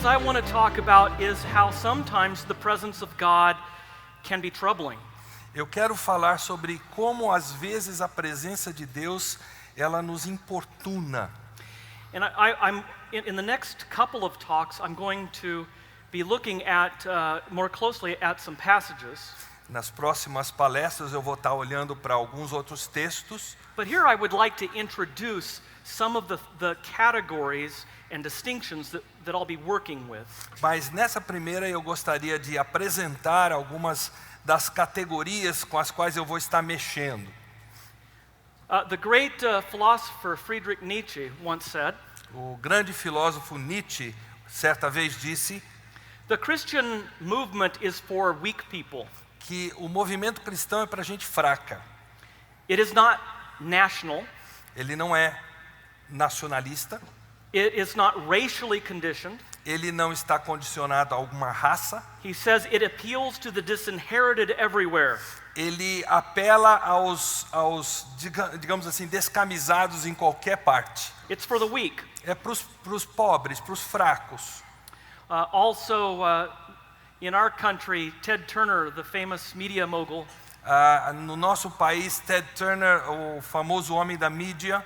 I want to talk about is how sometimes the presence of God can be troubling. Eu quero falar sobre como às vezes a presença de Deus, ela nos importuna. And I'm in the next couple of talks, I'm going to be looking at more closely at some passages. Nas próximas palestras eu vou estar olhando para alguns outros textos. But here I would like to introduce some of the categories and distinctions that I'll be working with. Mas nessa primeira eu gostaria de apresentar algumas das categorias com as quais eu vou estar mexendo. The great philosopher Friedrich Nietzsche once said, O grande filósofo Nietzsche certa vez disse "The Christian movement is for weak people. que o movimento cristão é para gente fraca. It is not national. Ele não é nacionalista, It is not racially conditioned." ele não está condicionado a alguma raça, He says it appeals to the disinherited everywhere. ele apela aos digamos assim, descamisados em qualquer parte. It's for the weak. É para os pobres, para os fracos. Also, in our country, Ted Turner, the famous media mogul, No nosso país, Ted Turner, o famoso homem da mídia,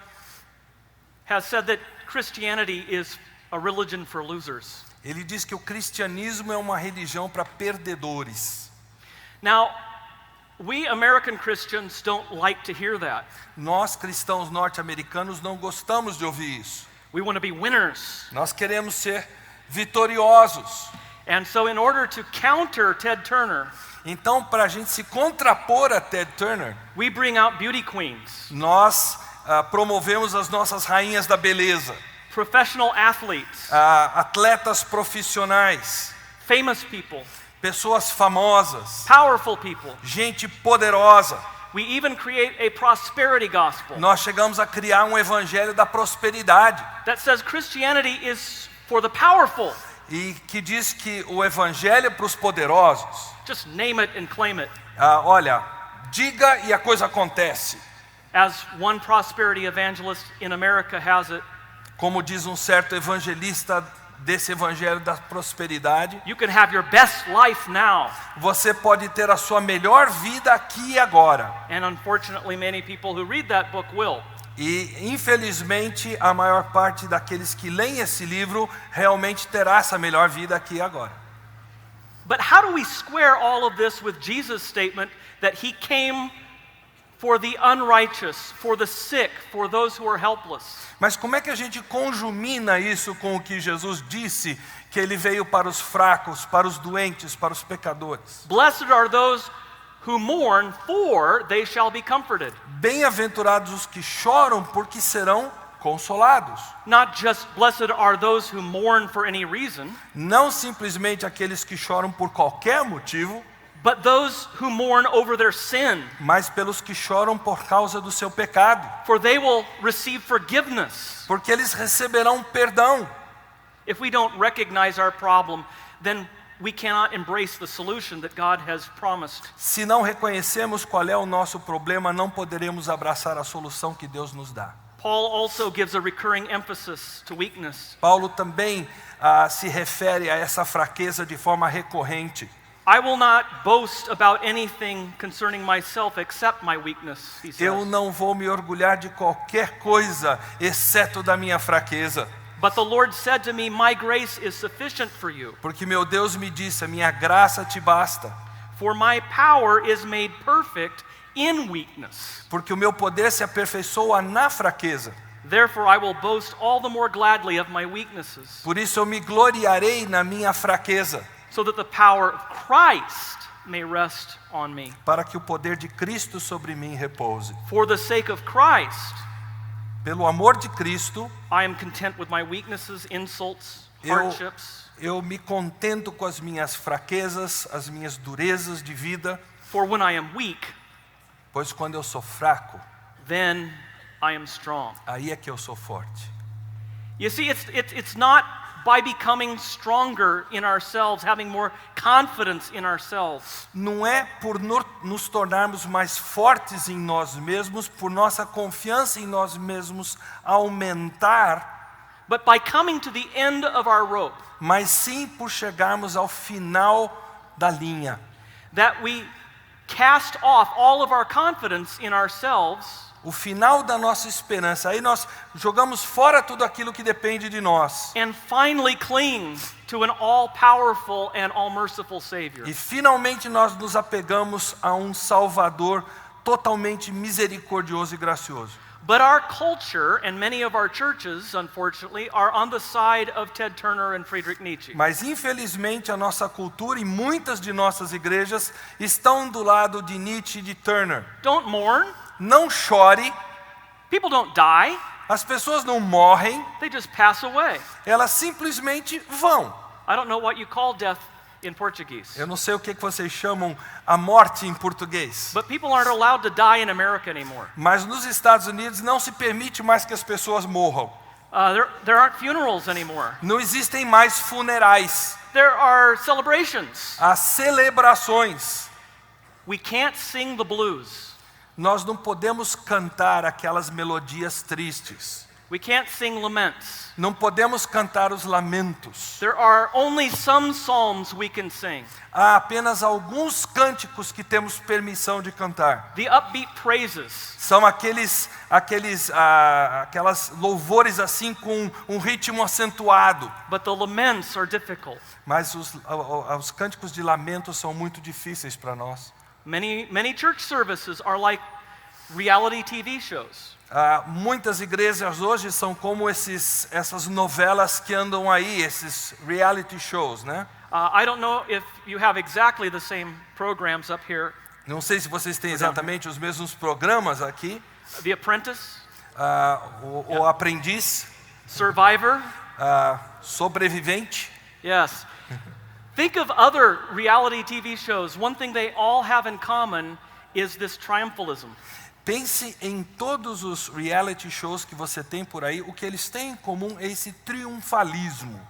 has said that Christianity is a religion for losers. ele diz que o cristianismo é uma religião para perdedores. Now, we American Christians don't like to hear that. Nós, cristãos norte-americanos, não gostamos de ouvir isso. We want to be winners. Nós queremos ser vitoriosos. And so in order to counter Ted Turner, Então, para a gente se contrapor a Ted Turner, we bring out beauty queens, nós promovemos as nossas rainhas da beleza, professional athletes, atletas profissionais, famous people, pessoas famosas, powerful people. gente poderosa. We even create a prosperity gospel Nós chegamos a criar um evangelho da prosperidade that says Christianity is for the powerful. e que diz que o evangelho é para os poderosos. Just name it and claim it. Olha, diga e a coisa acontece. As one prosperity evangelist in America has it, Como diz um certo evangelista desse evangelho da prosperidade, you can have your best life now. você pode ter a sua melhor vida aqui e agora. And unfortunately, many people who read that book will. E infelizmente a maior parte daqueles que leem esse livro realmente terá essa melhor vida aqui e agora. But how do we square all of this with Jesus' statement that he came for the unrighteous, for the sick, for those who are helpless? Mas como é que a gente conjumina isso com o que Jesus disse, que ele veio para os fracos, para os doentes, para os pecadores? Blessed are those who mourn, for they shall be comforted. Bem-aventurados os que choram, porque serão consolados. Not just blessed are those who mourn for any reason, Não simplesmente aqueles que choram por qualquer motivo, but those who mourn over their sin, mas pelos que choram por causa do seu pecado, for they will receive forgiveness. porque eles receberão perdão. If we don't recognize our problem, then we cannot embrace the solution that God has promised. Se não reconhecemos qual é o nosso problema, não poderemos abraçar a solução que Deus nos dá. Paul also gives a recurring emphasis to weakness. Paulo também se refere a essa fraqueza de forma recorrente. I will not boast about anything concerning myself except my weakness, he says. Eu não vou me orgulhar de qualquer coisa, exceto da minha fraqueza. But the Lord said to me, my grace is sufficient for you, Porque meu Deus me disse, a minha graça te basta. for my power is made perfect in weakness. Porque o meu poder se aperfeiçoa na fraqueza. Therefore I will boast all the more gladly of my weaknesses, Por isso eu me gloriarei na minha fraqueza, so that the power of Christ may rest on me. para que o poder de Cristo sobre mim repouse. For the sake of Christ, Pelo amor de Cristo, I am content with my weaknesses, insults, Eu- hardships. eu me contento com as minhas fraquezas, as minhas durezas de vida, For when I am weak, pois quando eu sou fraco, then I am strong. aí é que eu sou forte. You see, it's not by becoming stronger in ourselves, having more confidence in ourselves. Não é por nos tornarmos mais fortes em nós mesmos, por nossa confiança em nós mesmos aumentar, but by coming to the end of our rope, mas sim por chegarmos ao final da linha. that we cast off all of our confidence in ourselves O final da nossa esperança. Aí nós jogamos fora tudo aquilo que depende de nós. and finally cling to an all-powerful and all-merciful Savior. E finalmente nós nos apegamos a um Salvador totalmente misericordioso e gracioso. But our culture and many of our churches, unfortunately, are on the side of Ted Turner and Friedrich Nietzsche. Mas infelizmente a nossa cultura e muitas de nossas igrejas estão do lado de Nietzsche e de Turner. Don't mourn. Não chore, People don't die. as pessoas não morrem, They just pass away. elas simplesmente vão. I don't know what you call death in Portuguese. Eu não sei o que vocês chamam a morte em português. But people aren't allowed to die in America anymore. Mas nos Estados Unidos não se permite mais que as pessoas morram. There aren't funerals anymore. Não existem mais funerais. There are celebrations. Há celebrações. We can't sing the blues. Nós não podemos cantar aquelas melodias tristes. We can't sing laments. Não podemos cantar os lamentos. There are only some psalms we can sing. Há apenas alguns cânticos que temos permissão de cantar. The upbeat praises. São aquelas louvores assim com um ritmo acentuado. But the laments are difficult. Mas os cânticos de lamento são muito difíceis para nós. Many church services are like reality TV shows. Muitas igrejas hoje são como essas novelas que andam aí, esses reality shows, né? I don't know if you have exactly the same programs up here. Não sei se vocês têm exatamente os mesmos programas aqui. The Apprentice, O Aprendiz, Survivor. Sobrevivente. Yes. Think of other reality TV shows. One thing they all have in common is this triumphalism. Pense em todos os reality shows que você tem por aí, o que eles têm em comum é esse triunfalismo.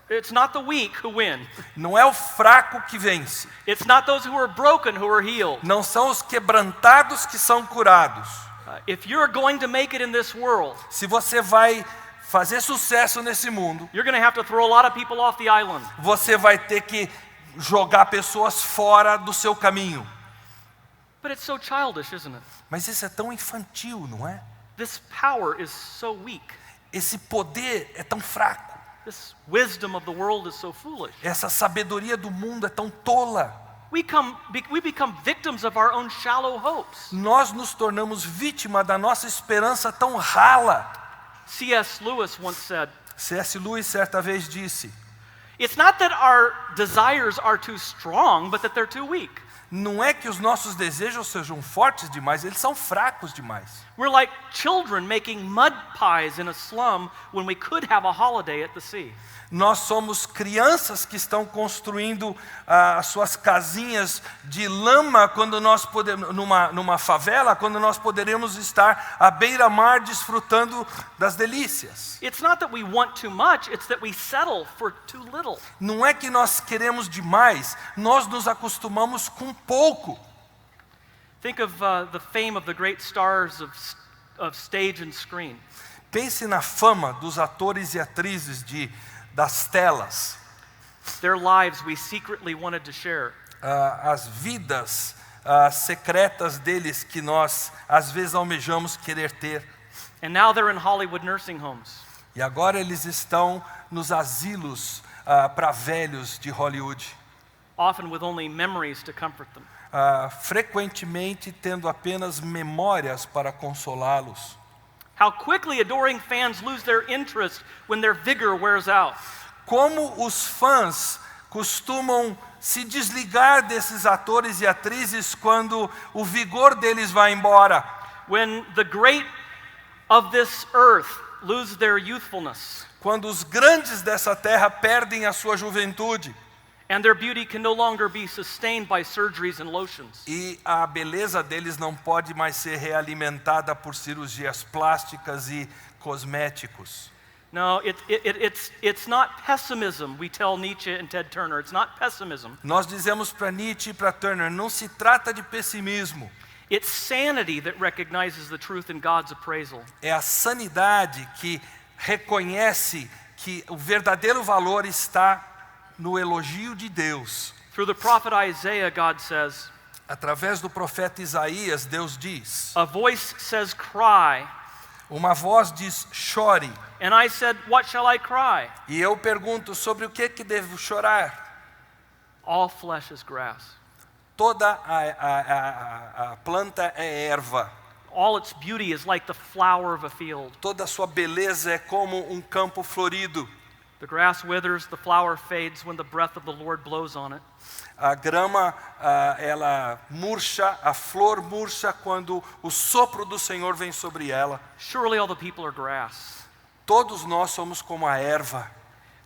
It's not the weak who win. Não é o fraco que vence. It's not those who are broken who are healed. Não são os quebrantados que são curados. If you're going to make it in this world, Se você vai fazer sucesso nesse mundo, you're going to have to throw a lot of people off the island. você vai ter que jogar pessoas fora do seu caminho. But it's so childish, isn't it? Mas isso é tão infantil, não é? This power is so weak. Esse poder é tão fraco. This wisdom of the world is so foolish. Essa sabedoria do mundo é tão tola. We become victims of our own shallow hopes. Nós nos tornamos vítima da nossa esperança tão rala. C.S. Lewis once said, C.S. Lewis certa vez disse: it's not that our desires are too strong, but that they're too weak. não é que os nossos desejos sejam fortes demais, eles são fracos demais. We're like children making mud pies in a slum when we could have a holiday at the sea. Nós somos crianças que estão construindo as suas casinhas de lama quando nós podemos, numa favela, quando nós poderemos estar à beira-mar desfrutando das delícias. It's not that we want too much, it's that we settle for too little. Não é que nós queremos demais, nós nos acostumamos com pouco. Think of the fame of the great stars of stage and screen. Pense na fama dos atores e atrizes das telas. Their lives we secretly wanted to share. As vidas secretas deles que nós às vezes almejamos querer ter. And now they're in Hollywood nursing homes. E agora eles estão nos asilos para velhos de Hollywood. Often with only memories to comfort them. Frequentemente tendo apenas memórias para consolá-los. How quickly adoring fans lose their interest when their vigor wears out. Como os fãs costumam se desligar desses atores e atrizes quando o vigor deles vai embora. When the great of this earth lose their youthfulness. Quando os grandes dessa terra perdem a sua juventude. And their beauty can no longer be sustained by surgeries and lotions. E a beleza deles não pode mais ser realimentada por cirurgias plásticas e cosméticos. No, it's not pessimism, we tell Nietzsche and Ted Turner. It's not pessimism. Nós dizemos para Nietzsche e para Turner, não se trata de pessimismo. It's sanity that recognizes the truth in God's appraisal. É a sanidade que reconhece que o verdadeiro valor está no elogio de Deus. Through the prophet Isaiah, God says, Através do profeta Isaías, Deus diz, a voice says, cry. uma voz diz, chore. And I said, what shall I cry? E eu pergunto, sobre o que devo chorar? All flesh is grass. Toda a planta é erva. All its beauty is like the flower of a field. Toda a sua beleza é como um campo florido. The grass withers, the flower fades when the breath of the Lord blows on it. A grama, ela murcha, a flor murcha quando o sopro do Senhor vem sobre ela. Surely all the people are grass. Todos nós somos como a erva.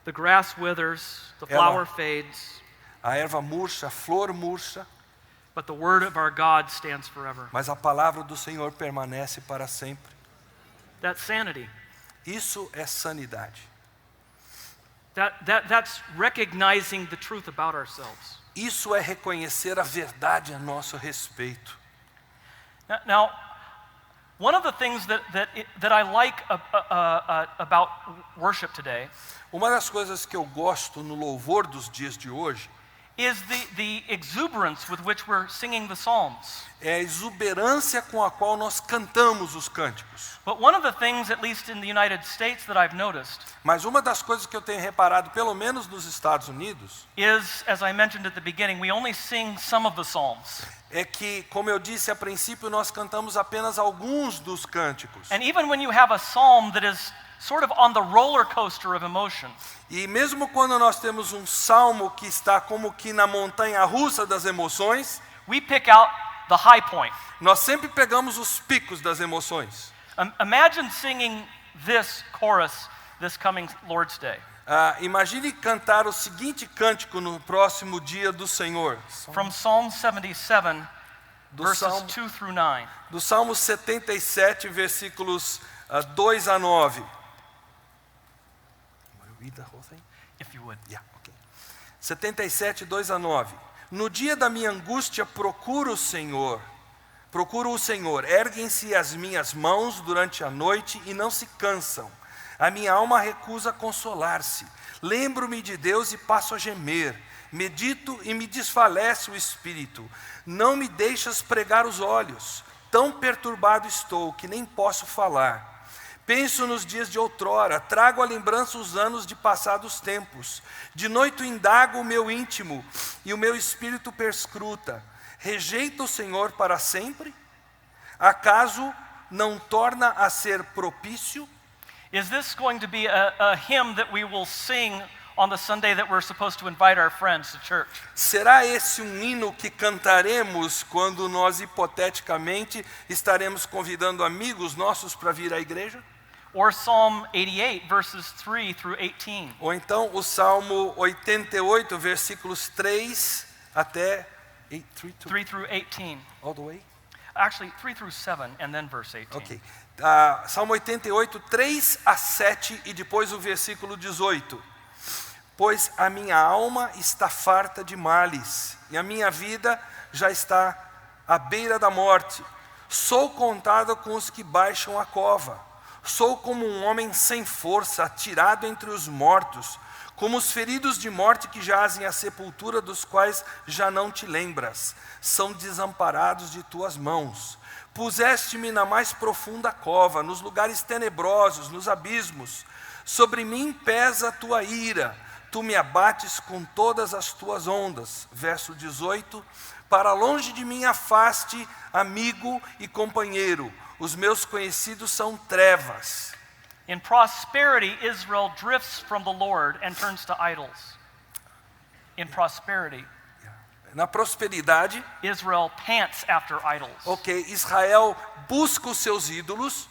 The grass withers, the flower fades, A erva murcha, a flor murcha, but the word of our God stands forever. mas a palavra do Senhor permanece para sempre. That's sanity. Isso é sanidade. That's recognizing the truth about ourselves. Isso é reconhecer a verdade a nosso respeito. Now, one of the things that I like about worship today Uma das coisas que eu gosto no louvor dos dias de hoje is the exuberance with which we're singing the psalms. é a exuberância com a qual nós cantamos os cânticos. But one of the things, at least in the United States, that I've noticed Mas uma das coisas que eu tenho reparado, pelo menos nos Estados Unidos, is, as I mentioned at the beginning, we only sing some of the psalms. é que, como eu disse a princípio, nós cantamos apenas alguns dos cânticos. And even when you have a psalm that is sort of on the roller coaster of emotion, E mesmo quando nós temos um salmo que está como que na montanha russa das emoções, we pick out the high point. nós sempre pegamos os picos das emoções. Imagine singing this chorus this coming Lord's Day. Imagine cantar o seguinte cântico no próximo dia do Senhor. From Psalm 77, Do verses Salmo, 2 through 9. do Salmo 77, versículos 2 a 9. If you would. 77, 2 a 9. No dia da minha angústia procuro o Senhor. Erguem-se as minhas mãos durante a noite e não se cansam. A minha alma recusa consolar-se. Lembro-me de Deus e passo a gemer. Medito e me desfalece o espírito. Não me deixas pregar os olhos. Tão perturbado estou que nem posso falar. Penso nos dias de outrora, trago à lembrança os anos de passados tempos. De noite indago o meu íntimo e o meu espírito perscruta. Rejeita o Senhor para sempre? Acaso não torna a ser propício? Is this going to be a hymn that we will sing on the Sunday that we're supposed to invite our friends to church? Será esse um hino que cantaremos quando nós hipoteticamente estaremos convidando amigos nossos para vir à igreja? Or Psalm 88, verses 3 through 18? Ou então o Salmo 88, versículos 3 até 3 through 18. all the way? Actually, 3 through 7, and then verse 18. Ok. Salmo 88, 3 a 7 e depois o versículo 18. Pois a minha alma está farta de males, e a minha vida já está à beira da morte. Sou contada com os que baixam a cova. Sou como um homem sem força, atirado entre os mortos, como os feridos de morte que jazem à sepultura, dos quais já não te lembras. São desamparados de tuas mãos. Puseste-me na mais profunda cova, nos lugares tenebrosos, nos abismos. Sobre mim pesa a tua ira. Tu me abates com todas as tuas ondas. Verso 18. Para longe de mim afaste, amigo e companheiro. Os meus conhecidos são trevas. In prosperity, Israel drifts from the Lord and turns to idols. In prosperity, Na prosperidade, Israel pants after idols. Israel busca os seus ídolos.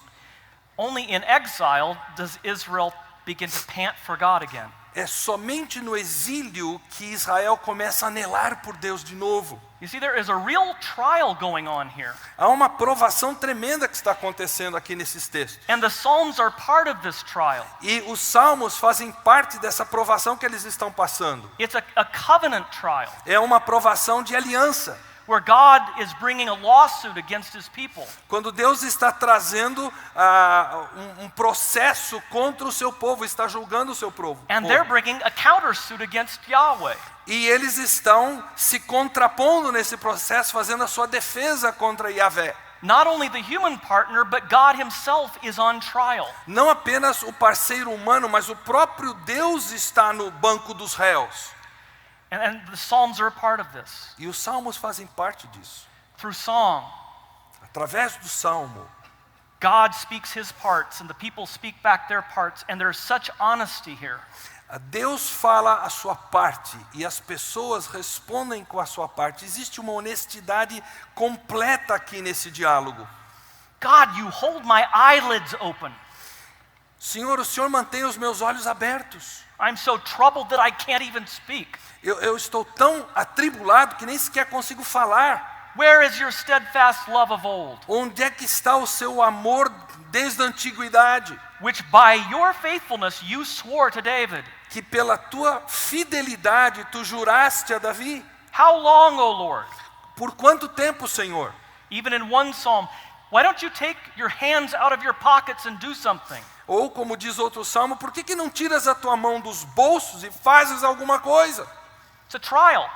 Only in exile does Israel begin to pant for God again. É somente no exílio que Israel começa a anelar por Deus de novo. You see, there is a real trial going on here. Há uma provação tremenda que está acontecendo aqui nesses textos. And the Psalms are part of this trial. E os salmos fazem parte dessa provação que eles estão passando. It's a covenant trial É uma provação de aliança. where God is bringing a lawsuit against his people. Quando Deus está trazendo um processo contra o seu povo, está julgando o seu povo. And they're bringing a countersuit against Yahweh. E eles estão se contrapondo nesse processo, fazendo a sua defesa contra Yahvé. Not only the human partner, but God himself is on trial. Não apenas o parceiro humano, mas o próprio Deus está no banco dos réus. And the Psalms are a part of this. E os salmos fazem parte disso. Through song, Através do salmo, God speaks his parts and the people speak back their parts, and there's such honesty here. Deus fala a sua parte e as pessoas respondem com a sua parte. Existe uma honestidade completa aqui nesse diálogo. God, you hold my eyelids open. Senhor, o Senhor mantém os meus olhos abertos. I'm so troubled that I can't even speak. Eu estou tão atribulado que nem sequer consigo falar. Where is your steadfast love of old, Onde é que está o seu amor desde a antiguidade? which by your faithfulness you swore to David? Que pela tua fidelidade tu juraste a Davi. How long, O Lord? Por quanto tempo, Senhor? Even in one psalm, why don't you take your hands out of your pockets and do something? Ou como diz outro salmo, por que não tiras a tua mão dos bolsos e fazes alguma coisa? It's a trial.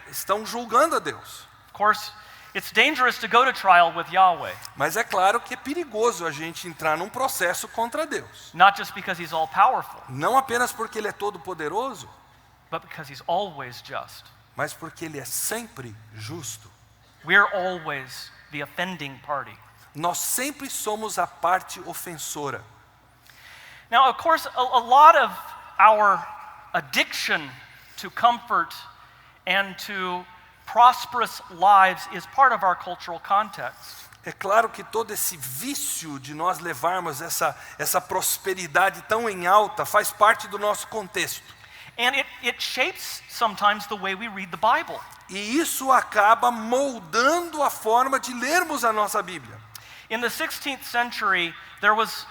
Estão julgando a Deus. Of course, it's dangerous to go to trial with Yahweh, Mas é claro que é perigoso a gente entrar num processo contra Deus. not just because he's all powerful, Não apenas porque Ele é todo poderoso, but because he's always just. mas porque Ele é sempre justo. We're always the offending party. Nós sempre somos a parte ofensora. Now, of course, a lot of our addiction to comfort and to prosperous lives is part of our cultural context. É claro que todo esse vício de nós levarmos essa prosperidade tão em alta faz parte do nosso contexto. And it shapes sometimes the way we read the Bible. E isso acaba moldando a forma de lermos a nossa Bíblia. In the 16th century, there was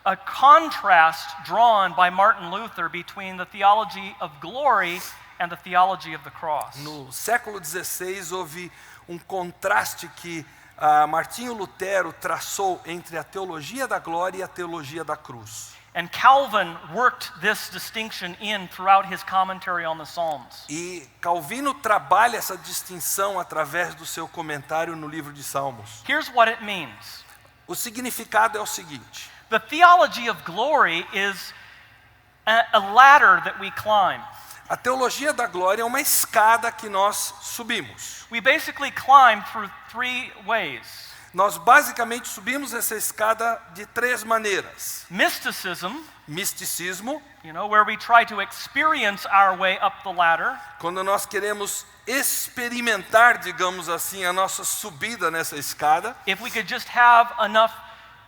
a contrast drawn by Martin Luther between the theology of glory and the theology of the cross. No século XVI houve um contraste que Martinho Lutero traçou entre a teologia da glória e a teologia da cruz. And Calvin worked this distinction in throughout his commentary on the Psalms. E Calvino trabalha essa distinção através do seu comentário no livro de Salmos. Here's what it means. O significado é o seguinte: The theology of glory is a ladder that we climb. a teologia da glória é uma escada que nós subimos. We basically climb through three ways. Nós basicamente subimos essa escada de três maneiras. Mysticism, Misticismo, where we try to experience our way up the ladder. quando nós queremos experimentar, digamos assim, a nossa subida nessa escada. If we could just have enough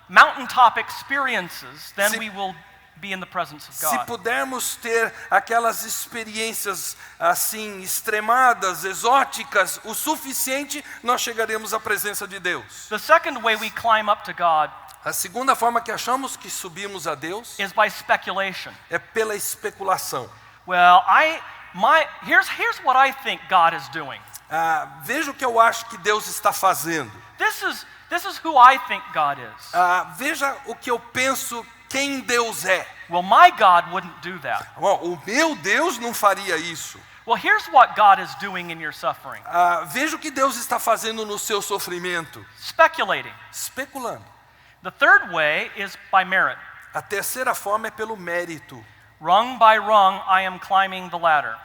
mountaintop experiences, then Se- we will be in the presence of Se God. pudermos ter aquelas experiências assim extremadas, exóticas, o suficiente, nós chegaremos à presença de Deus. The second way we climb up to God A segunda forma que achamos que subimos a Deus is by speculation. é pela especulação. Well, here's what I think God is doing. Veja o que eu acho que Deus está fazendo. This is who I think God is. Veja o que eu penso quem Deus é. Well, my God wouldn't do that. Bom, o meu Deus não faria isso. Well, here's what God is doing in your suffering. Veja o que Deus está fazendo no seu sofrimento. Speculating. Especulando. The third way is by merit. A terceira forma é pelo mérito. Rung by rung, I am climbing the ladder.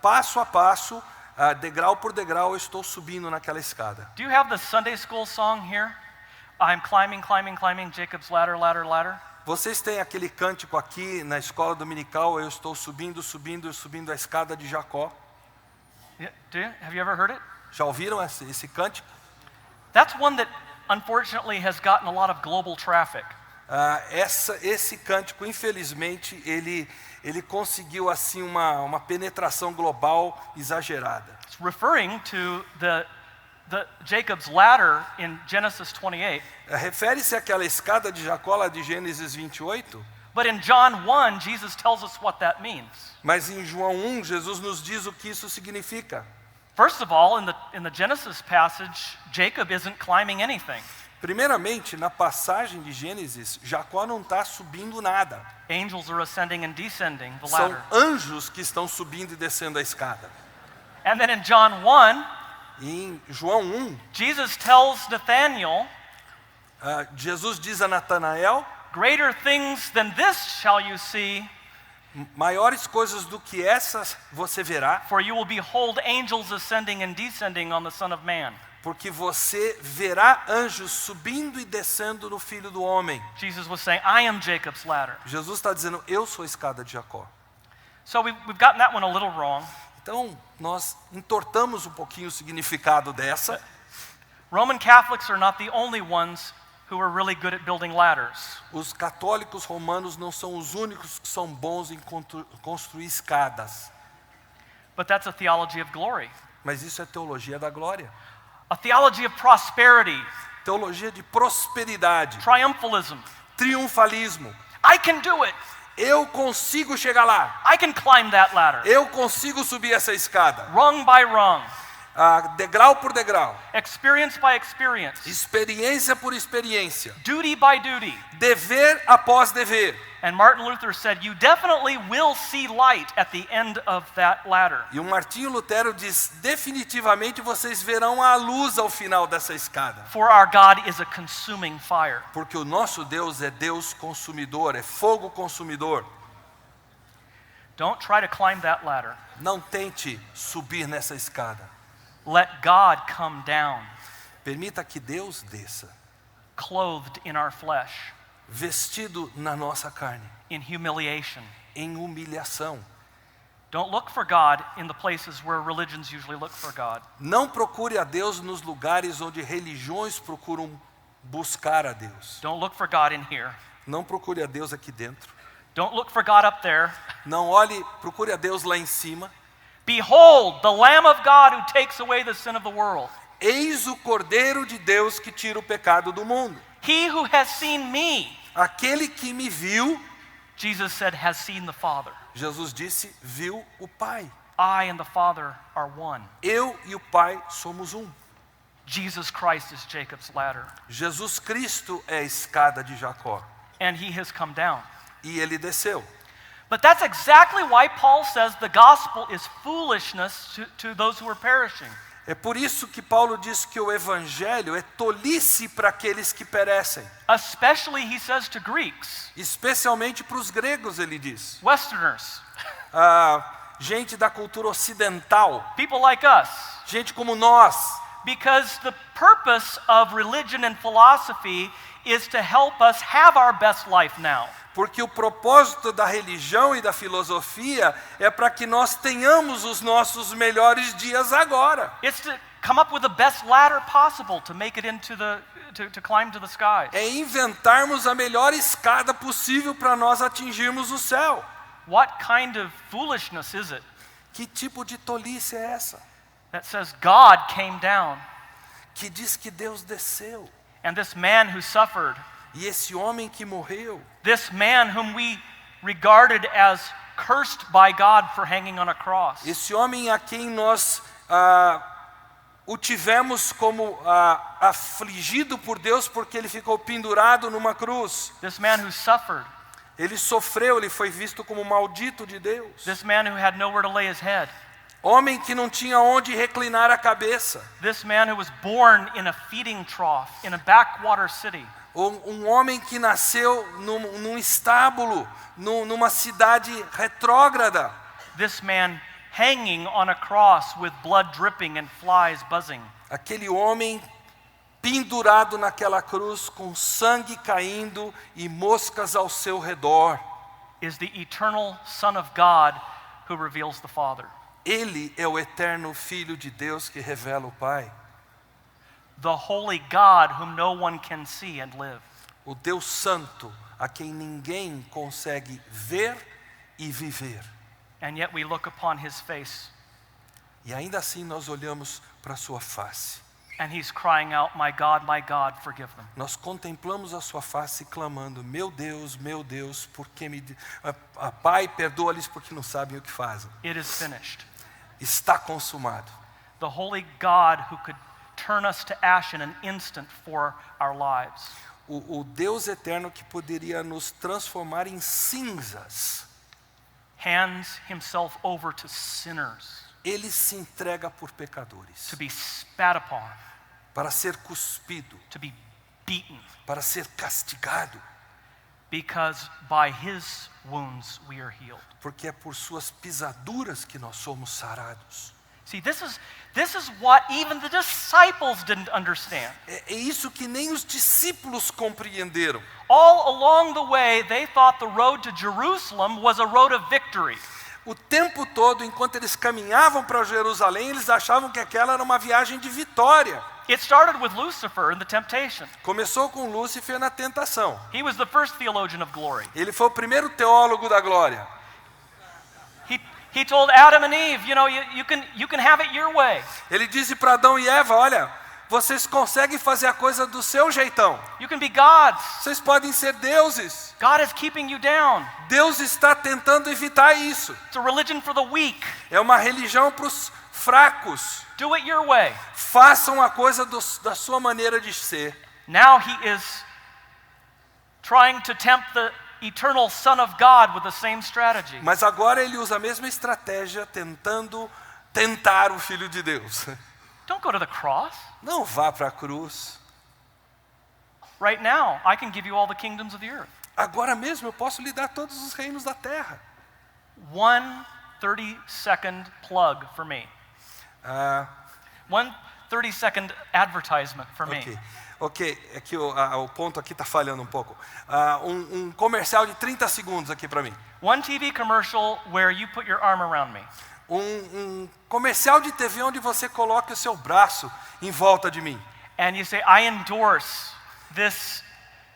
Passo a passo, degrau por degrau, eu estou subindo naquela escada. Do you have the Sunday school song here? I'm climbing, climbing, climbing Jacob's ladder, ladder, ladder. Vocês têm aquele cântico aqui na escola dominical, eu estou subindo, subindo, subindo a escada de Jacó. Do you? Have you ever heard it? Já ouviram esse cântico? That's one that unfortunately has gotten a lot of global traffic. Esse cântico, infelizmente, ele conseguiu assim uma penetração global exagerada. It's referring to the Jacob's ladder in Genesis 28. Refere-se àquela escada de Jacó lá de Gênesis 28, But in John 1, Jesus tells us what that means. mas em João 1, Jesus nos diz o que isso significa. First of all, in the Genesis passage, Jacob isn't climbing anything. Primeiramente, na passagem de Gênesis, Jacó não está subindo nada. Angels are ascending and descending the São ladder. anjos que estão subindo e descendo a escada. And then in John 1, E em João 1, Jesus tells Nathanael, Jesus diz a Natanael, greater things than this shall you see, maiores coisas do que essas você verá, for you will behold angels ascending and descending on the Son of Man. porque você verá anjos subindo e descendo no Filho do Homem. Jesus was saying, I am Jacob's ladder. Jesus está dizendo, eu sou a escada de Jacó. So we've gotten that one a little wrong. Então, nós entortamos um pouquinho o significado dessa. Roman Catholics are not the only ones who are really good at building ladders. Os católicos romanos não são os únicos que são bons em construir escadas. But that's a theology of glory. Mas isso é teologia da glória. A theology of prosperity, Teologia de prosperidade, triumphalism. triunfalismo. I can do it. Eu consigo chegar lá. I can climb that ladder. Eu consigo subir essa escada. Rung by rung. Degrau por degrau. Experience by experience. Experiência por experiência. Duty by duty. Dever após dever. And Martin Luther said, you definitely will see light at the end of that ladder. E o Martinho Lutero diz, definitivamente vocês verão a luz ao final dessa escada. For our God is a consuming fire. Porque o nosso Deus é Deus consumidor, é fogo consumidor. Don't try to climb that ladder. Não tente subir nessa escada. Let God come down, Permita que Deus desça, clothed in our flesh, vestido na nossa carne, in humiliation. em humilhação. Don't look for God in the places where religions usually look for God. Não procure a Deus nos lugares onde religiões procuram buscar a Deus. Don't look for God in here. Não procure a Deus aqui dentro. Don't look for God up there. Não procure a Deus lá em cima. Behold, the Lamb of God who takes away the sin of the world. Eis o Cordeiro de Deus que tira o pecado do mundo. He who has seen me, Aquele que me viu, Jesus said, has seen the Father. Jesus disse, viu o Pai. I and the Father are one. Eu e o Pai somos um. Jesus Christ is Jacob's ladder, Jesus Cristo é a escada de Jacó. and he has come down. E ele desceu. But that's exactly why Paul says the gospel is foolishness to those who are perishing. É por isso que Paulo diz que o evangelho é tolice para aqueles que perecem. Especially, he says, to Greeks, Especialmente para os gregos, ele diz. Westerners, Gente da cultura ocidental. people like us. Gente como nós. Because the purpose of religion and philosophy is to help us have our best life now. Porque o propósito da religião e da filosofia é para que nós tenhamos os nossos melhores dias agora. It's to come up with the best ladder possible to make it into to climb to the skies. É inventarmos a melhor escada possível para nós atingirmos o céu. What kind of foolishness is it Que tipo de tolice é essa? that says God came down Que diz que Deus desceu. and this man who suffered, E esse homem que morreu, this man whom we regarded as cursed by God for hanging on a cross, esse homem a quem nós o tivemos como afligido por Deus porque ele ficou pendurado numa cruz. this man who suffered, Ele sofreu, ele foi visto como maldito de Deus. this man who had nowhere to lay his head, Homem que não tinha onde reclinar a cabeça. this man who was born in a feeding trough in a backwater city, Homem que nasceu num estábulo, numa cidade retrógrada. this man hanging on a cross with blood dripping and flies buzzing. Aquele homem pendurado naquela cruz com sangue caindo e moscas ao seu redor. Is the eternal Son of God who reveals the Father. Ele é o eterno Filho de Deus que revela o Pai. The holy God whom no one can see and live. O Deus Santo, a quem ninguém consegue ver e viver. And yet we look upon his face E ainda assim nós olhamos para a sua face. and he's crying out, my God, forgive them. Nós contemplamos a sua face clamando, meu Deus, por que Pai, perdoa-lhes porque não sabem o que fazem. It is finished. Está consumado. the holy God who could turn us to ash in an instant for our lives. O Deus eterno que poderia nos transformar em cinzas. Hands himself over to sinners Ele se entrega por pecadores, to be spat upon, para ser cuspido, to be beaten, para ser castigado, because by his wounds we are healed. porque é por suas pisaduras que nós somos sarados. See, this is what even the disciples didn't understand. É isso que nem os discípulos compreenderam. All along the way, they thought the road to Jerusalem was a road of victory. O tempo todo, enquanto eles caminhavam para Jerusalém, eles achavam que aquela era uma viagem de vitória. It started with Lucifer in the temptation. Começou com Lúcifer na tentação. He was the first theologian of glory. Ele foi o primeiro teólogo da glória. He told Adam and Eve, you can have it your way. Ele disse para Adão e Eva, olha, vocês conseguem fazer a coisa do seu jeitão. You can be gods. Vocês podem ser deuses. God is keeping you down. Deus está tentando evitar isso. It's a religion for the weak. É uma religião para os fracos. Do it your way. Façam a coisa da sua maneira de ser. Now he is trying to tempt the eternal Son of God with the same strategy. Mas agora ele usa a mesma estratégia tentando tentar o Filho de Deus. Don't go to the cross. Não vá para a cruz. Right now, I can give you all the kingdoms of the earth. Agora mesmo eu posso lhe dar todos os reinos da terra. One 30-second plug for me. One 30-second advertisement for me. Ok, é que o ponto aqui está falhando um pouco. Um comercial de 30 segundos aqui para mim. One TV commercial where you put your arm around me. Um comercial de TV onde você coloca o seu braço em volta de mim. And you say, I endorse this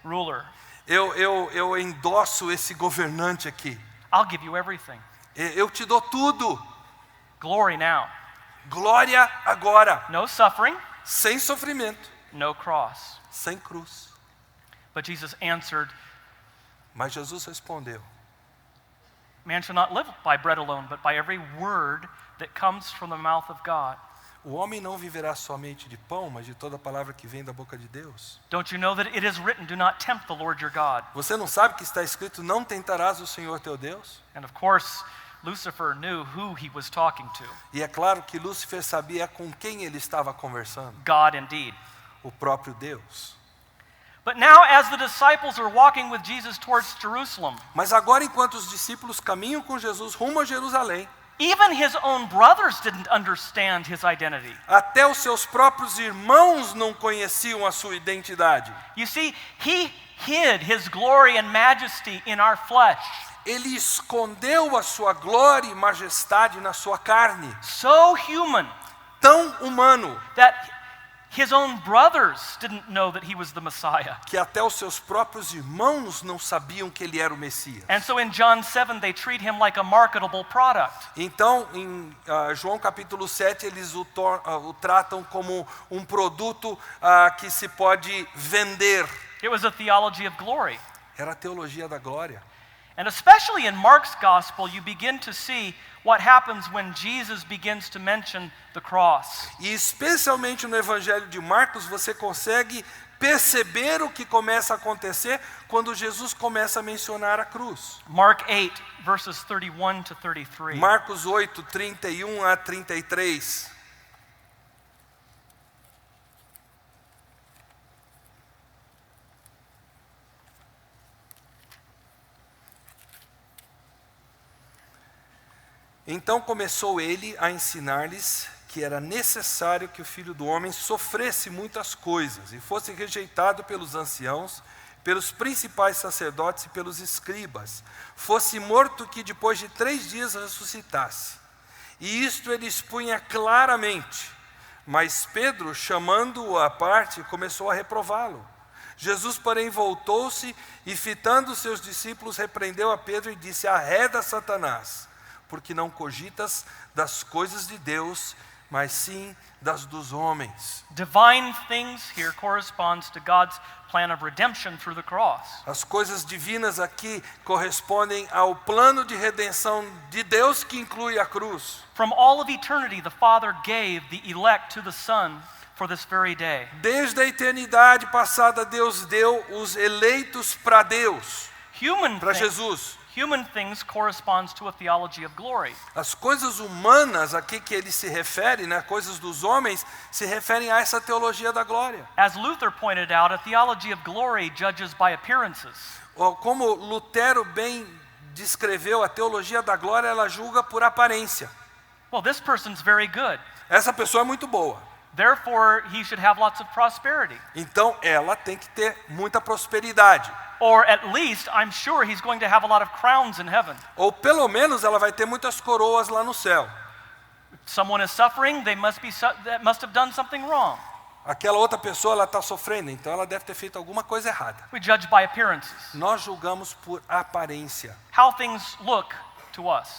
ruler. Eu endosso esse governante aqui. I'll give you everything. Eu te dou tudo. Glory now. Glória agora. No suffering. Sem sofrimento. No cross. Sem cruz. But Jesus answered, Mas Jesus respondeu: man shall not live by bread alone, but by every word that comes from the mouth of God. O homem não viverá somente de pão, mas de toda palavra que vem da boca de Deus. Don't you know that it is written, do not tempt the Lord your God? Você não sabe que está escrito, não tentarás o Senhor teu Deus? And of course, Lucifer knew who he was talking to. E é claro que Lúcifer sabia com quem ele estava conversando. God indeed. O próprio Deus. But now as the disciples are walking with Jesus towards Jerusalem, Mas agora, enquanto os discípulos caminham com Jesus rumo a Jerusalém, even his own brothers didn't understand his identity. até os seus próprios irmãos não conheciam a sua identidade. You see, he hid his glory and majesty in our flesh. Ele escondeu a sua glória e majestade na sua carne, So human tão humano, that his own brothers didn't know that he was the Messiah. que até os seus próprios irmãos não sabiam que ele era o Messias. And so in John 7, they treat him like a marketable product. Então, em João capítulo 7, eles o tratam como um produto que se pode vender. It was a theology of glory. Era a teologia da glória. And especially in Mark's gospel, you begin to see what happens when Jesus begins to mention the cross. E especialmente no Evangelho de Marcos, você consegue perceber o que começa a acontecer quando Jesus começa a mencionar a cruz. Mark 8, verses 31 to 33. Marcos 8, 31 a 33. Então começou ele a ensinar-lhes que era necessário que o Filho do Homem sofresse muitas coisas e fosse rejeitado pelos anciãos, pelos principais sacerdotes e pelos escribas, fosse morto que depois de 3 dias ressuscitasse. E isto ele expunha claramente, mas Pedro, chamando-o à parte, começou a reprová-lo. Jesus, porém, voltou-se e, fitando seus discípulos, repreendeu a Pedro e disse: arreda, Satanás, porque não cogitas das coisas de Deus, mas sim das dos homens. Divine things here corresponds to God's plan of redemption through the cross. As coisas divinas aqui correspondem ao plano de redenção de Deus que inclui a cruz. From all of eternity, the Father gave the elect to the Son for this very day. Desde a eternidade passada, Deus deu os eleitos para Deus, para Jesus. Human things corresponds to a theology of glory. As coisas humanas aqui que ele se refere, né, coisas dos homens, se referem a essa teologia da glória. As Luther pointed out, a theology of glory judges by appearances. Como Lutero bem descreveu, a teologia da glória, ela julga por aparência. Well, this person's very good. Essa pessoa é muito boa. Therefore, he should have lots of prosperity. Então ela tem que ter muita prosperidade. Or at least, I'm sure he's going to have a lot of crowns in heaven. Ou pelo menos ela vai ter muitas coroas lá no céu. If someone is suffering, they must have done something wrong. Aquela outra pessoa, ela está sofrendo, então ela deve ter feito alguma coisa errada. We judge by appearances. Nós julgamos por aparência. How things look to us.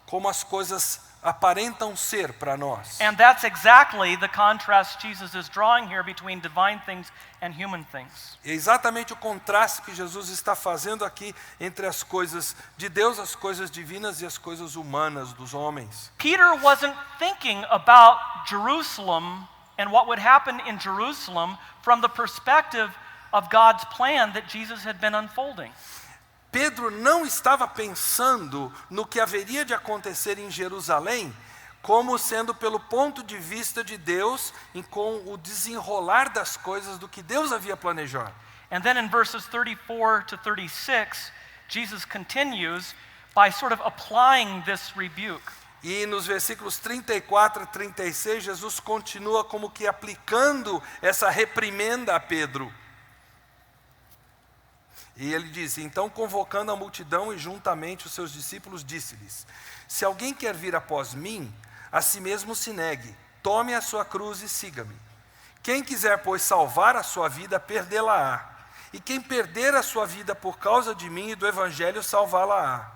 Como as coisas aparentam ser para nós. And that's exactly the contrast Jesus is drawing here between divine things and human things. É exatamente o contraste que Jesus está fazendo aqui entre as coisas de Deus, as coisas divinas e as coisas humanas dos homens. Peter wasn't thinking about Jerusalem and what would happen in Jerusalem from the perspective of God's plan that Jesus had been unfolding. Pedro não estava pensando no que haveria de acontecer em Jerusalém como sendo pelo ponto de vista de Deus e com o desenrolar das coisas do que Deus havia planejado. And then in verses 34 to 36, Jesus continues by sort of applying this rebuke. E nos versículos 34 a 36, Jesus continua como que aplicando essa reprimenda a Pedro. E ele diz: então convocando a multidão e juntamente os seus discípulos, disse-lhes: se alguém quer vir após mim, a si mesmo se negue, tome a sua cruz e siga-me. Quem quiser, pois, salvar a sua vida, perdê-la-á. E quem perder a sua vida por causa de mim e do evangelho, salvá-la-á.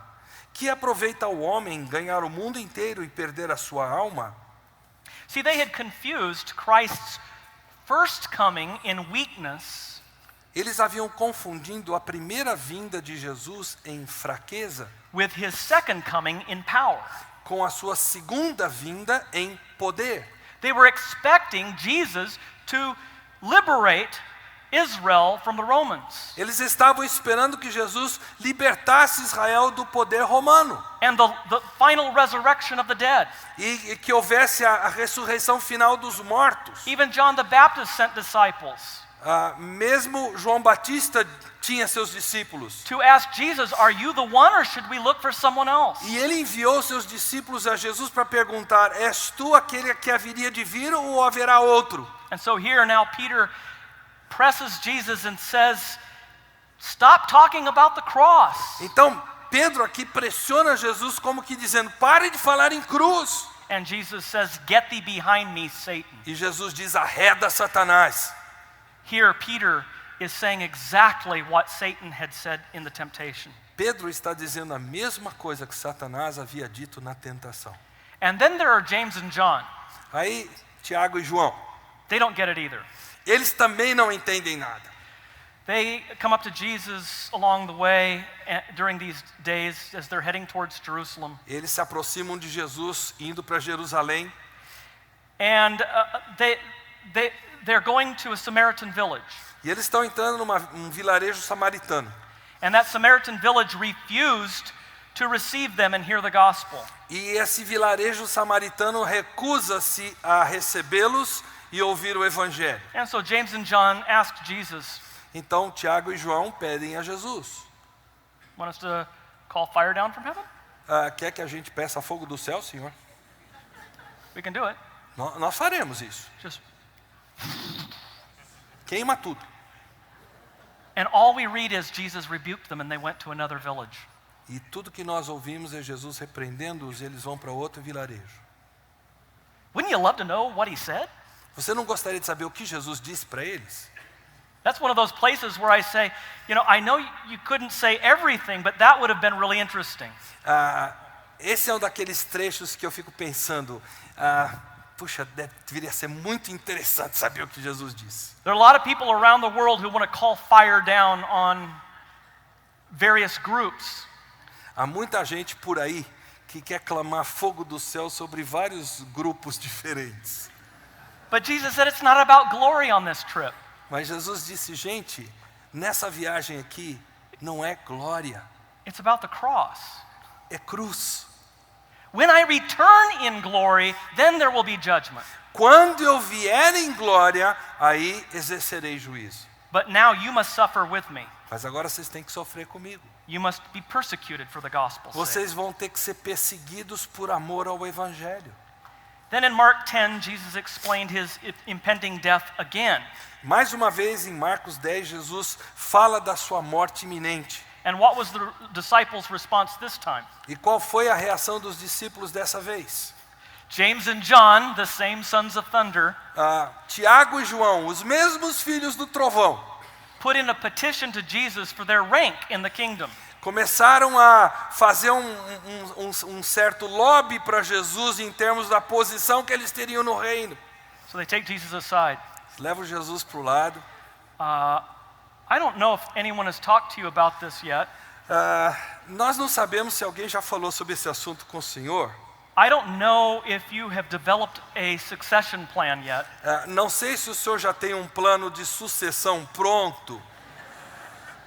Que aproveita o homem ganhar o mundo inteiro e perder a sua alma? See, they had confused Christ's first coming in weakness. Eles haviam confundido a primeira vinda de Jesus em fraqueza With his second coming in power. com a sua segunda vinda em poder. They were expecting Jesus to liberate Israel from the Romans. Eles estavam esperando que Jesus libertasse Israel do poder romano. And the final resurrection of the dead. E que houvesse a ressurreição final dos mortos. Even John the Baptist sent disciples. Mesmo João Batista tinha seus discípulos. To ask Jesus, are you the one or should we look for someone else? E ele enviou seus discípulos a Jesus para perguntar: és tu aquele que haveria de vir ou haverá outro? And so here now Peter presses Jesus and says, stop talking about the cross. Então Pedro aqui pressiona Jesus como que dizendo: pare de falar em cruz. And Jesus says, get thee behind me, Satan. E Jesus diz: arreda Satanás. Here Peter is saying exactly what Satan had said in the temptation. Pedro está dizendo a mesma coisa que Satanás havia dito na tentação. And then there are James and John. Aí Tiago e João, They don't get it either. eles também não entendem nada. They come up to Jesus along the way during these days as they're heading towards Jerusalem. Eles se aproximam de Jesus indo para Jerusalém. And they're going to a Samaritan village. E eles estão entrando num vilarejo samaritano. And that Samaritan village refused to receive them and hear the gospel. E esse vilarejo samaritano recusa-se a recebê-los e ouvir o evangelho. And so James and John asked Jesus, Então Tiago e João pedem a Jesus: want us to call fire down from heaven? quer que a gente peça fogo do céu, Senhor? We can do it. Nós faremos isso. Just Queima tudo. And all we read is Jesus rebuked them and they went to another village. E tudo que nós ouvimos é Jesus repreendendo-os e eles vão para outro vilarejo. Wouldn't you love to know what he said? Você não gostaria de saber o que Jesus disse para eles? That's one of those places where I say, I know you couldn't say everything, but that would have been really interesting. Esse é um daqueles trechos que eu fico pensando, puxa, deveria ser muito interessante saber o que Jesus disse. There are a lot of people around the world who want to call fire down on various groups. Há muita gente por aí que quer clamar fogo do céu sobre vários grupos diferentes. But Jesus said it's not about glory on this trip. Mas Jesus disse, gente, nessa viagem aqui não é glória, It's about the cross. é cruz. When I return in glory, then there will be judgment. Quando eu vier em glória, aí exercerei juízo. But now you must suffer with me. Mas agora vocês têm que sofrer comigo. You must be persecuted for the gospel's sake. Vocês vão ter que ser perseguidos por amor ao Evangelho. Then in Mark 10, Jesus explained his impending death again. Mais uma vez, em Marcos 10, Jesus fala da sua morte iminente. And what was the disciples' response this time? E qual foi a reação dos discípulos dessa vez? James and John, the same sons of thunder, Tiago e João, os mesmos filhos do trovão, put in a petition to Jesus for their rank in the kingdom. começaram a fazer um certo lobby para Jesus em termos da posição que eles teriam no reino. So they take Jesus aside. Levam Jesus para o lado. I don't know if anyone has talked to you about this yet. Nós não sabemos se alguém já falou sobre esse assunto com o Senhor. I don't know if you have developed a succession plan yet. Não sei se o Senhor já tem um plano de sucessão pronto.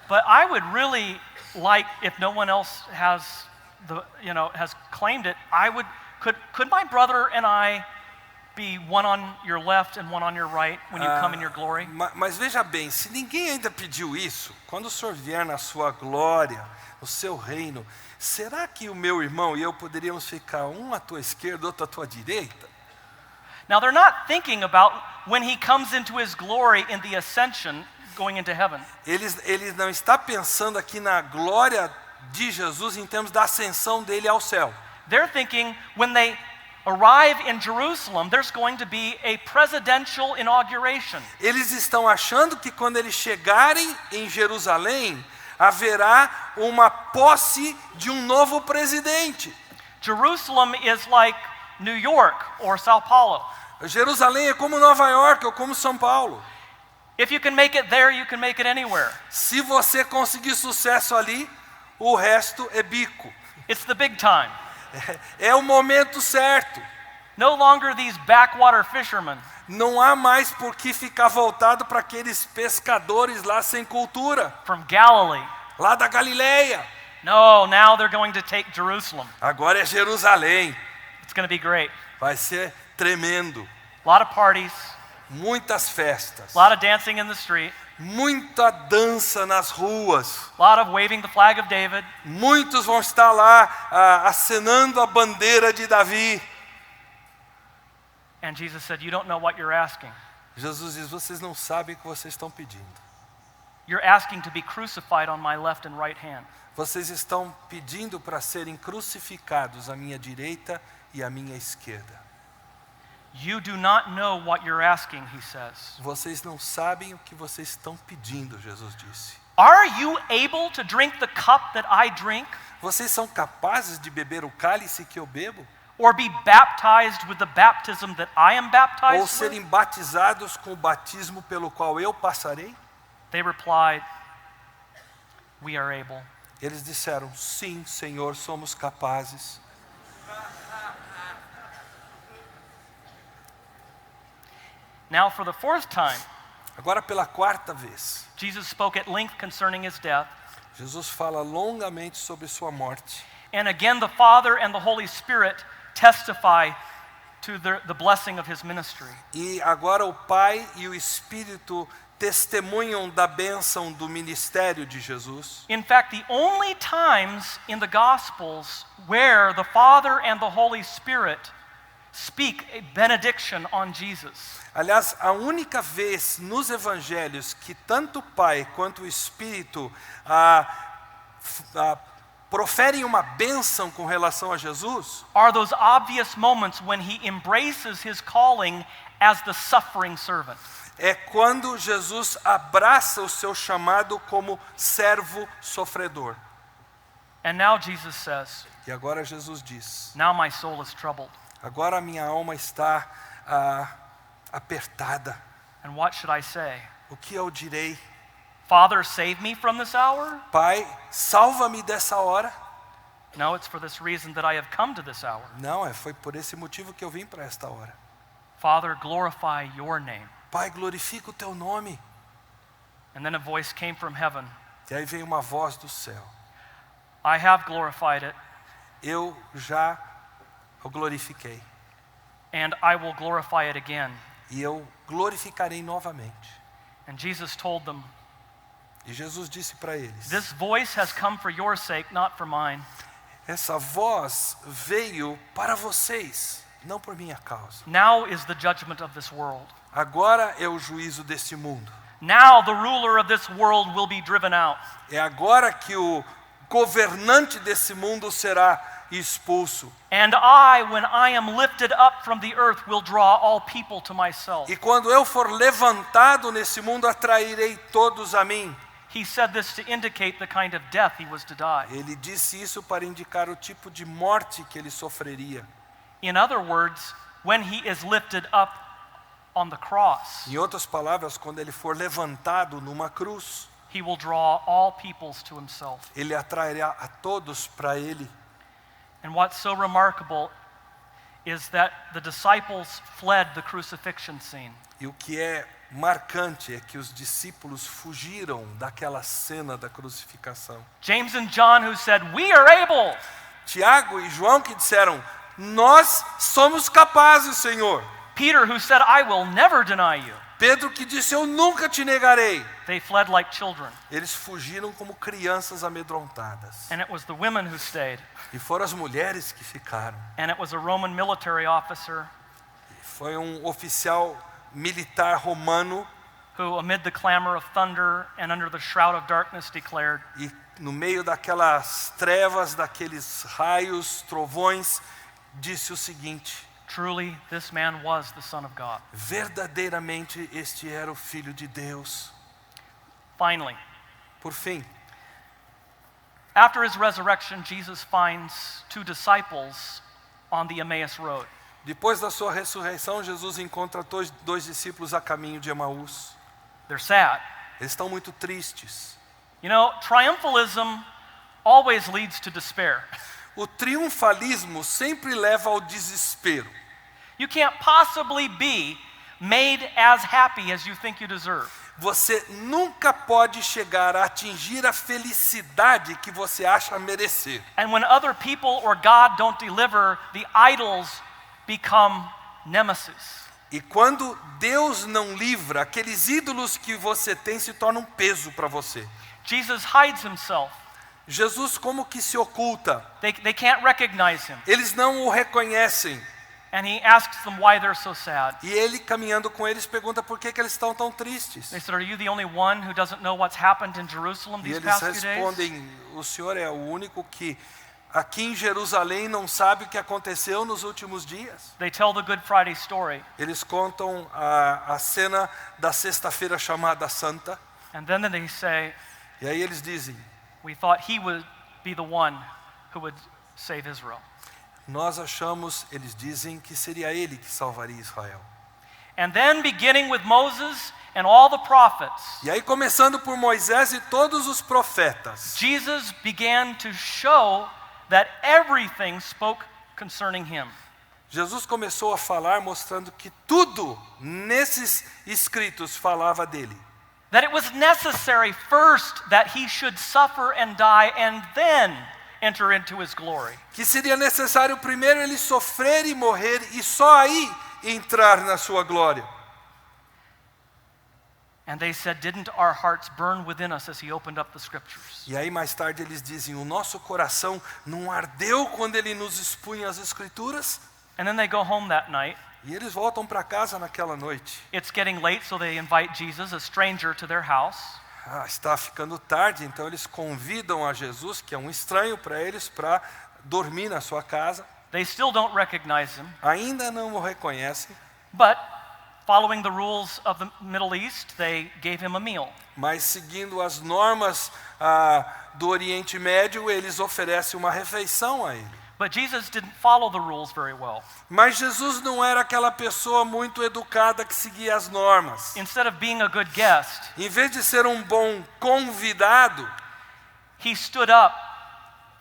But I would really like, if no one else has has claimed it, could my brother and I be one on your left and one on your right when you come in your glory? Mas veja bem, se ninguém ainda pediu isso, quando o Senhor vier na sua glória, no seu reino, será que o meu irmão e eu poderíamos ficar um à tua esquerda, outro à tua direita? Now they're not thinking about when he comes into his glory in the ascension going into heaven. Eles não estão pensando aqui na glória de Jesus em termos da ascensão dele ao céu. They're thinking when they arrive in Jerusalem, there's going to be a presidential inauguration. Eles estão achando que quando eles chegarem em Jerusalém, haverá uma posse de um novo presidente. Jerusalem is like New York or Sao Paulo. Jerusalém é como Nova York ou como São Paulo. If you can make it there, you can make it anywhere. Se você conseguir sucesso ali, o resto é bico. It's the big time. É o momento certo. No longer these backwater fishermen. Não há mais por que ficar voltado para aqueles pescadores lá sem cultura, From Galilee. lá da Galileia. No, now they're going to take Jerusalem. Agora é Jerusalém. It's going to be great. Vai ser tremendo. A lot of parties, Muitas festas. a lot of dancing in the street, Muita dança nas ruas. a lot of waving the flag of David. Muitos vão estar lá acenando a bandeira de Davi. And Jesus said, you don't know what you're asking. Jesus diz, vocês não sabem o que vocês estão pedindo. You're asking to be crucified on my left and right hand. Vocês estão pedindo para serem crucificados à minha direita e à minha esquerda. You do not know what you're asking, he says. Vocês não sabem o que vocês estão pedindo, Jesus disse. Are you able to drink the cup that I drink? Vocês são capazes de beber o cálice que eu bebo? Or be baptized with the baptism that I am Ou baptized with? serem batizados com o batismo pelo qual eu passarei? They replied, we are able. Eles disseram, sim, Senhor, somos capazes. Now for the fourth time, Agora pela quarta vez, Jesus spoke at length concerning his death. Jesus fala longamente sobre sua morte. And again the Father and the Holy Spirit testify to the blessing of his ministry. E agora o Pai e o Espírito testemunham da bênção do ministério de Jesus. In fact, the only times in the Gospels where the Father and the Holy Spirit speak a benediction on Jesus. Aliás, a única vez nos evangelhos que tanto o Pai quanto o Espírito proferem uma bênção com relação a Jesus, Are those obvious moments when he embraces his calling as the suffering servant. é quando Jesus abraça o seu chamado como servo sofredor. And now Jesus says, E agora Jesus diz, now my soul is troubled. agora a minha alma está apertada. And what should I say? O que eu direi? Father, save me from this hour? Pai, salva-me dessa hora? No, it's for this reason that I have come to this hour. Não, foi por esse motivo que eu vim para esta hora. Father, glorify your name. Pai, glorifica o teu nome. And then a voice came from heaven. E aí veio uma voz do céu. I have glorified it, Eu já o glorifiquei. and I will glorify it again. E eu glorificarei novamente. And Jesus told them, E Jesus disse para eles: this voice has come for your sake, not for mine. essa voz veio para vocês, não por minha causa. Now is the judgment of this world. Agora é o juízo deste mundo. Now the ruler of this world will be driven out. É agora que o governante desse mundo será expulso. And I, when I am lifted up from the earth, will draw all people to myself. E quando eu for levantado nesse mundo, atrairei todos a mim. He said this to indicate the kind of death he was to die. Ele disse isso para indicar o tipo de morte que ele sofreria. In other words, when he is lifted up on the cross, Em outras palavras, quando ele for levantado numa cruz, he will draw all peoples to himself. ele atrairá a todos para ele. And what's so remarkable is that the disciples fled the crucifixion scene. E o que é marcante é que os discípulos fugiram daquela cena da crucificação. James and John, who said, we are able. Tiago e João que disseram: nós somos capazes, Senhor. Peter, who said, I will never deny you. Pedro que disse: eu nunca te negarei. They fled like children. Eles fugiram como crianças amedrontadas. And it was the women who stayed. E foram as mulheres que ficaram. And it was a Roman military officer Foi oficial militar romano who, amid the clamor of thunder and under the shroud of darkness, declared, e no meio daquelas trevas, daqueles raios, trovões, disse o seguinte: truly, this man was the Son of God. verdadeiramente este era o Filho de Deus. Finally, Por fim, after his resurrection, Jesus finds two disciples on the Emmaus Road. depois da sua ressurreição, Jesus encontra dois discípulos a caminho de Emaús. They're sad. Eles estão muito tristes. You know, triumphalism always leads to despair. O triunfalismo sempre leva ao desespero. You can't possibly be made as happy as you think you deserve. Você nunca pode chegar a atingir a felicidade que você acha merecer. And when other people or God don't deliver, the idols become nemesis. E quando Deus não livra, aqueles ídolos que você tem se tornam um peso para você. Jesus hides himself. Jesus como que se oculta. They can't recognize him. Eles não o reconhecem. And he asks them why they're so sad. E ele, caminhando com eles, pergunta por que eles estão tão tristes. They said, are you the only one who doesn't know what's happened in Jerusalem E these eles past few days? respondem: o Senhor é o único que aqui em Jerusalém não sabe o que aconteceu nos últimos dias. They tell the Good Friday story. Eles contam a cena da sexta-feira chamada Santa. And then they say, E aí eles dizem: we thought he would be the one who would save Israel. nós achamos, eles dizem, que seria ele que salvaria Israel. And then beginning with Moses and all the prophets, E aí, começando por Moisés e todos os profetas, Jesus began to show that everything spoke concerning him. Jesus começou a falar mostrando que tudo nesses escritos falava dele. That it was necessary first that he should suffer and die and then enter into his glory. Que seria necessário primeiro ele sofrer e morrer e só aí entrar na sua glória. And they said, didn't our hearts burn within us as he opened up the scriptures? E aí mais tarde eles dizem: o nosso coração não ardeu quando ele nos expunha as escrituras? And then they go home that night. E eles voltam para casa naquela noite. It's getting late, so they invite Jesus, a stranger, to their house. Está ficando tarde, então eles convidam a Jesus, que é um estranho para eles, para dormir na sua casa. They still don't recognize him, Ainda não o reconhecem, but following the rules of the Middle East, they gave him a meal. mas seguindo as normas do Oriente Médio, eles oferecem uma refeição a ele. But Jesus didn't follow the rules very well. Mas Jesus não era aquela pessoa muito educada que seguia as normas. Instead of being a good guest, Em vez de ser um bom convidado, he stood up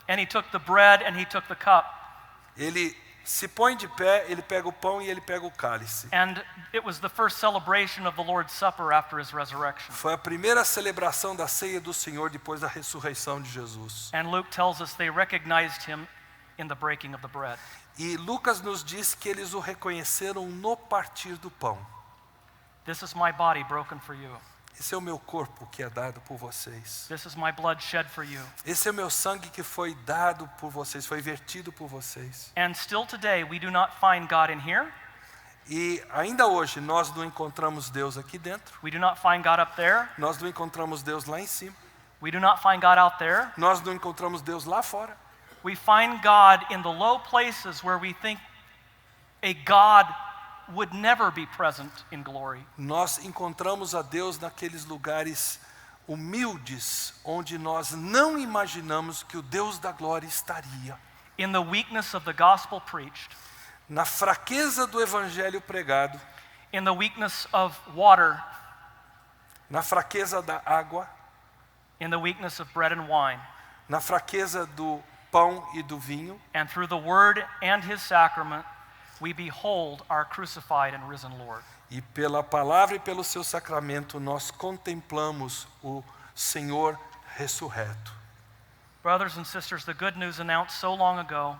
and he took the bread and he took the cup. ele se põe de pé, ele pega o pão e ele pega o cálice. And it was the first celebration of the Lord's Supper after his resurrection. Foi a primeira celebração da ceia do Senhor depois da ressurreição de Jesus. And Luke tells us they recognized him in the breaking of the bread. E Lucas nos diz que eles o reconheceram no partir do pão. This is my body broken for you. Esse é o meu corpo que é dado por vocês. This is my blood shed for you. Esse é o meu sangue que foi dado por vocês, foi vertido por vocês. And still today we do not find God in here. E ainda hoje nós não encontramos Deus aqui dentro. We do not find God up there. Nós não encontramos Deus lá em cima. We do not find God out there. Nós não encontramos Deus lá fora. We find God in the low places where we think a God would never be present in glory. Nós encontramos a Deus naqueles lugares humildes, onde nós não imaginamos que o Deus da glória estaria. In the weakness of the gospel preached. Na fraqueza do evangelho pregado, In the weakness of water. na fraqueza da água, In the weakness of bread and wine. na fraqueza do pão e do vinho, And through the word and his sacrament, we behold our crucified and risen Lord. e pela palavra e pelo seu sacramento nós contemplamos o Senhor ressurreto. Brothers and sisters, the good news announced so long ago,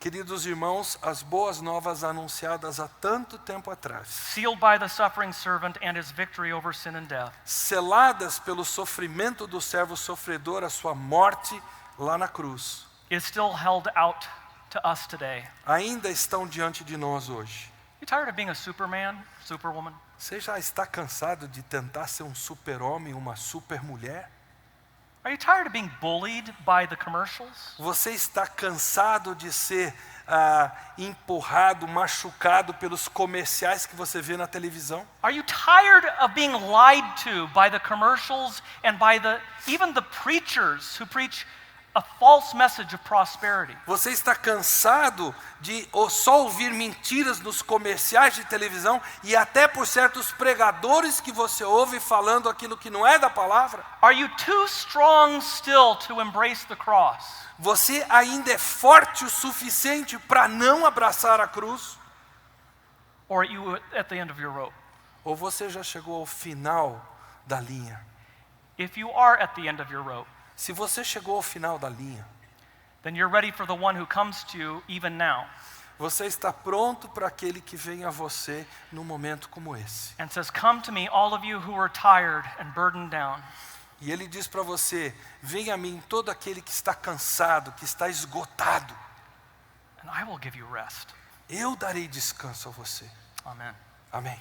Queridos irmãos, as boas novas anunciadas há tanto tempo atrás, sealed by the suffering servant and his victory over sin and death, seladas pelo sofrimento do servo sofredor, a sua morte lá na cruz, is still held out to us today. ainda estão diante de nós hoje. You tired of being a superman, superwoman? Você já está cansado de tentar ser um super-homem, uma super-mulher? Are you tired of being bullied by the commercials? Você está cansado de ser empurrado, machucado pelos comerciais que você vê na televisão? Are you tired of being lied to by the commercials and by even the preachers who preach a false message of prosperity? Você está cansado de só ouvir mentiras nos comerciais de televisão e até por certos pregadores que você ouve falando aquilo que não é da palavra? Are you too strong still to embrace the cross? Você ainda é forte o suficiente para não abraçar a cruz? Or are you at the end of your rope? Ou você já chegou ao final da linha? If you are at the end of your rope, Se você chegou ao final da linha, then you're ready for the one who comes to you even now você está pronto para aquele que vem a você num momento como esse. and says, "Come to me, all of you who are tired and burdened down, E ele diz para você: venha a mim todo aquele que está cansado, que está esgotado. and I will give you rest." Eu darei descanso a você. Amen. Amém.